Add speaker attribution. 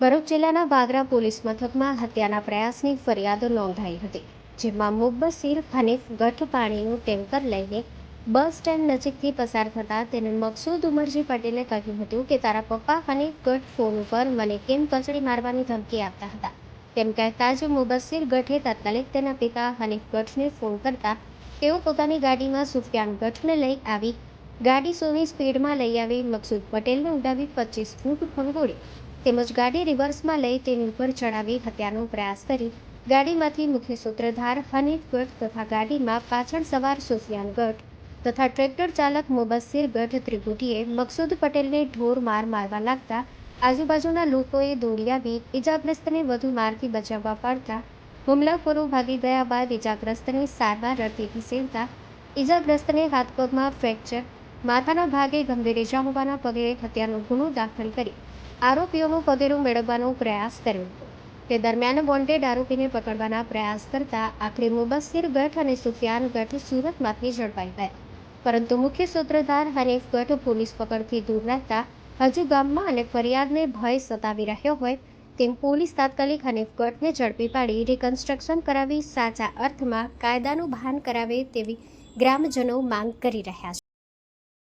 Speaker 1: ભરૂચ જિલ્લાના વાગરા પોલીસ મથકમાં હત્યાના પ્રયાસની ફરિયાદ નોંધાઈ હતી, જેમાં મુબ્બસીર હનીફ ગઠ પાણીનું ટેન્કર લઈને બસ સ્ટેન્ડ નજીકથી પસાર થતા તેને મકસૂદ ઉમરજી પટેલે કહ્યું હતું કે તારા પપ્પા હનીફ ગઠ ફોન ઉપર મને કેમ કચડી મારવાની ધમકી આપતા હતા, તેમ કહેતા જ મુબ્બસીર ગઠે તાત્કાલિક તેના પિતા હનીફ ગઠને ફોન કરતા તેઓ પોતાની ગાડીમાં સુફિયાન ગઠને લઈ આવી ગાડી 100ની સ્પીડમાં લઈ આવી મકસૂદ પટેલને ઉડાવી 25 ફૂટ ફંગોળી તેમજ ગાડી રિવર્સમાં લઈ તેની ઉપર ચડાવી હત્યાનો પ્રયાસ કરી ગાડીમાંથી મુખ્ય સૂત્રધાર હનીફ ગઠ તથા ગાડીમાં પાછળ સવાર સુફિયાન ગઠ તથા ટ્રેક્ટર ચાલક મુબસ્સીર ગઠ ત્રિપુટીએ મકસૂદ પટેલને ઢોર માર મારવા લાગતા આજુબાજુના લોકોએ દોડી આવી ઇજાગ્રસ્તને વધુ મારથી બચાવવા પાડતા હુમલાખોરો ભાગી ગયા બાદ ઇજાગ્રસ્તને સારવાર અર્થે ખસેડતા ઇજાગ્રસ્તને હાથ પગમાં ફ્રેક્ચર, માથાના ભાગે ગંભીર ઇજા હોવાના પગલે હત્યાનો ગુનો દાખલ કરી આરોપીઓનું પગેરું મેળવવાનો પ્રયાસ કર્યો હતો. તે દરમિયાન વોન્ટેડ આરોપીને પકડવાના પ્રયાસ કરતા આખરે મુબસ્સીર ગઠ અને સુફિયાન ગઠ સુરતમાંથી ઝડપાઈ ગયા, પરંતુ મુખ્ય સૂત્રધાર હનીફ ગઠ પોલીસ પકડથી દૂર રહેતા હજુ ગામમાં અને ફરિયાદને ભય સતાવી રહ્યો હોય તેમ પોલીસ તાત્કાલિક હનીફ ગઠને ઝડપી પાડી રિકન્સ્ટ્રક્શન કરાવી સાચા અર્થમાં કાયદાનું ભાન કરાવે તેવી ગ્રામજનો માંગ કરી રહ્યા છે.